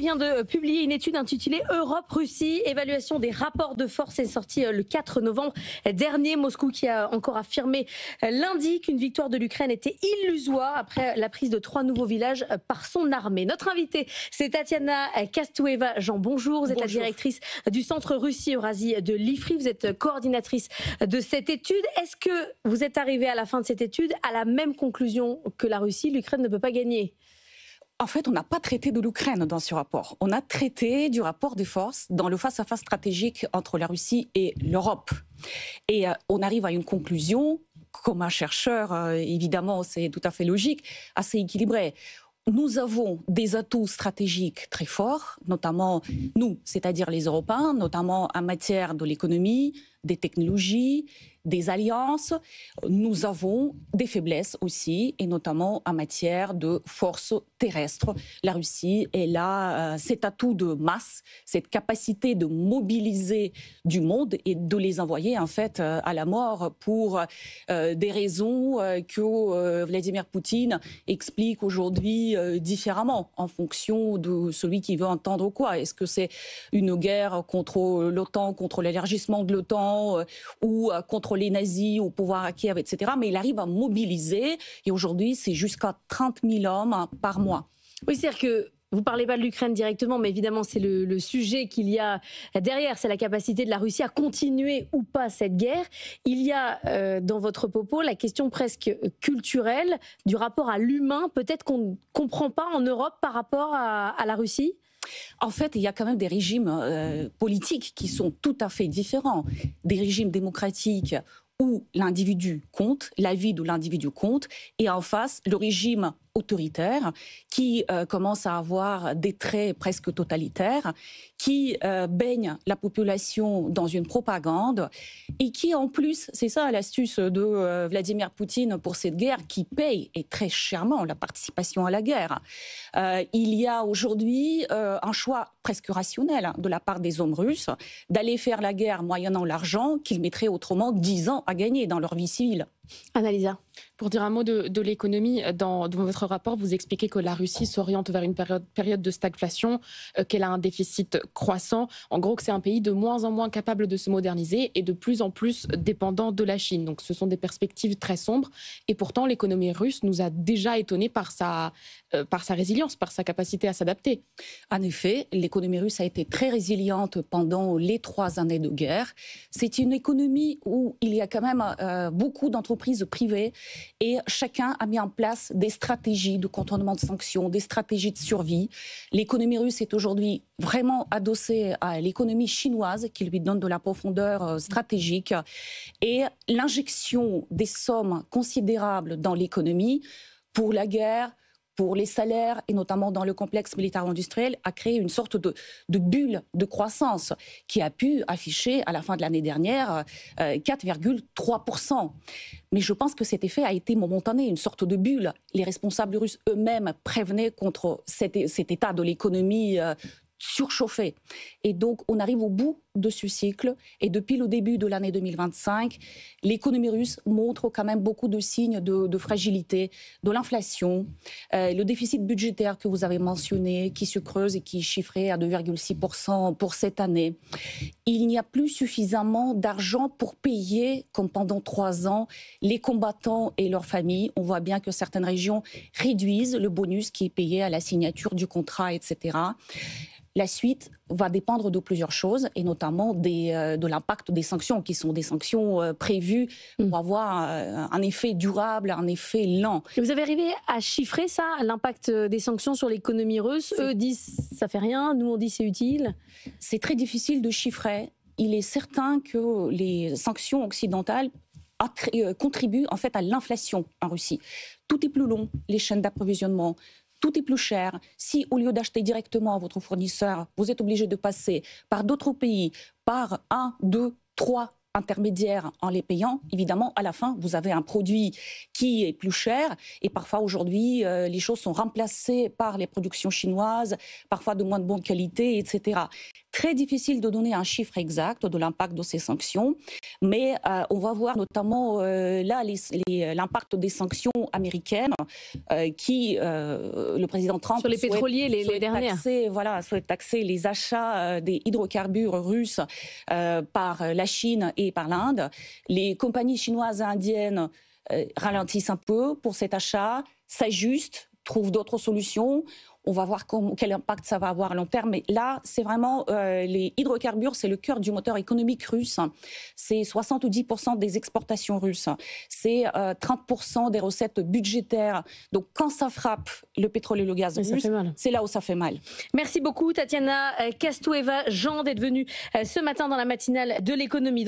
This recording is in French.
vient de publier une étude intitulée Europe-Russie, évaluation des rapports de force, est sortie le 4 novembre dernier. Moscou qui a encore affirmé lundi qu'une victoire de l'Ukraine était illusoire après la prise de 3 nouveaux villages par son armée. Notre invitée, c'est Tatiana Kastueva-Jean. Bonjour, vous êtes la directrice du Centre Russie-Eurasie de l'IFRI. Vous êtes coordinatrice de cette étude. Est-ce que vous êtes arrivée à la fin de cette étude à la même conclusion que la Russie? L'Ukraine ne peut pas gagner. En fait, on n'a pas traité de l'Ukraine dans ce rapport. On a traité du rapport de force dans le face-à-face stratégique entre la Russie et l'Europe. Et on arrive à une conclusion, comme un chercheur, évidemment, c'est tout à fait logique, assez équilibrée. Nous avons des atouts stratégiques très forts, notamment nous, c'est-à-dire les Européens, notamment en matière de l'économie, des technologies, des alliances. Nous avons des faiblesses aussi, et notamment en matière de force terrestre. La Russie, elle a cet atout de masse, cette capacité de mobiliser du monde et de les envoyer en fait à la mort pour des raisons que Vladimir Poutine explique aujourd'hui différemment en fonction de celui qui veut entendre quoi. Est-ce que c'est une guerre contre l'OTAN, contre l'élargissement de l'OTAN ou contre les nazis au pouvoir à Kiev, etc. Mais il arrive à mobiliser et aujourd'hui c'est jusqu'à 30 000 hommes par mois. Oui, c'est-à-dire que vous ne parlez pas de l'Ukraine directement, mais évidemment, c'est le sujet qu'il y a derrière. C'est la capacité de la Russie à continuer ou pas cette guerre. Il y a dans votre propos la question presque culturelle du rapport à l'humain. Peut-être qu'on ne comprend pas en Europe par rapport à la Russie. En fait, il y a quand même des régimes politiques qui sont tout à fait différents. Des régimes démocratiques où l'individu compte, la vie de l'individu compte, et en face, le régime autoritaire qui commence à avoir des traits presque totalitaires, qui baigne la population dans une propagande et qui en plus, c'est ça l'astuce de Vladimir Poutine pour cette guerre, qui paye et très chèrement la participation à la guerre. Il y a aujourd'hui un choix presque rationnel de la part des hommes russes d'aller faire la guerre moyennant l'argent qu'ils mettraient autrement 10 ans à gagner dans leur vie civile. Annalisa. Pour dire un mot de l'économie, dans votre rapport, vous expliquez que la Russie s'oriente vers une période de stagflation, qu'elle a un déficit croissant. En gros, que c'est un pays de moins en moins capable de se moderniser et de plus en plus dépendant de la Chine. Donc, ce sont des perspectives très sombres. Et pourtant, l'économie russe nous a déjà étonnés par sa résilience, par sa capacité à s'adapter. En effet, l'économie russe a été très résiliente pendant les 3 années de guerre. C'est une économie où il y a quand même beaucoup d'entreprises privées et chacun a mis en place des stratégies de contournement de sanctions, des stratégies de survie. L'économie russe est aujourd'hui vraiment adossée à l'économie chinoise qui lui donne de la profondeur stratégique. Et l'injection des sommes considérables dans l'économie pour la guerre, pour les salaires, et notamment dans le complexe militaro-industriel, a créé une sorte de bulle de croissance qui a pu afficher à la fin de l'année dernière 4,3%. Mais je pense que cet effet a été momentané, une sorte de bulle. Les responsables russes eux-mêmes prévenaient contre cet état de l'économie surchauffé. Et donc, on arrive au bout de ce cycle. Et depuis le début de l'année 2025, l'économie russe montre quand même beaucoup de signes de fragilité, de l'inflation, le déficit budgétaire que vous avez mentionné, qui se creuse et qui est chiffré à 2,6% pour cette année. Il n'y a plus suffisamment d'argent pour payer, comme pendant 3 ans, les combattants et leurs familles. On voit bien que certaines régions réduisent le bonus qui est payé à la signature du contrat, etc. La suite va dépendre de plusieurs choses, et notamment de l'impact des sanctions, qui sont des sanctions prévues pour avoir un effet durable, un effet lent. Et vous avez arrivé à chiffrer ça, l'impact des sanctions sur l'économie russe? Eux disent ça fait rien, nous on dit c'est utile. C'est très difficile de chiffrer. Il est certain que les sanctions occidentales contribuent en fait à l'inflation en Russie. Tout est plus long, les chaînes d'approvisionnement. Tout est plus cher. Si, au lieu d'acheter directement à votre fournisseur, vous êtes obligé de passer par d'autres pays, par 1, 2, 3 intermédiaires en les payant, évidemment, à la fin, vous avez un produit qui est plus cher. Et parfois, aujourd'hui, les choses sont remplacées par les productions chinoises, parfois de moins de bonne qualité, etc. Très difficile de donner un chiffre exact de l'impact de ces sanctions, mais on va voir notamment là l'impact des sanctions américaines qui, le président Trump sur les pétroliers, les dernières. Souhaite taxer les achats des hydrocarbures russes par la Chine et par l'Inde. Les compagnies chinoises et indiennes ralentissent un peu pour cet achat, s'ajustent, trouvent d'autres solutions. On va voir quel impact ça va avoir à long terme. Mais là, c'est vraiment les hydrocarbures, c'est le cœur du moteur économique russe. C'est 70% des exportations russes. C'est 30% des recettes budgétaires. Donc, quand ça frappe le pétrole et le gaz russe, c'est là où ça fait mal. Merci beaucoup, Tatiana Kastueva-Jean, d'être venue ce matin dans la matinale de l'économie.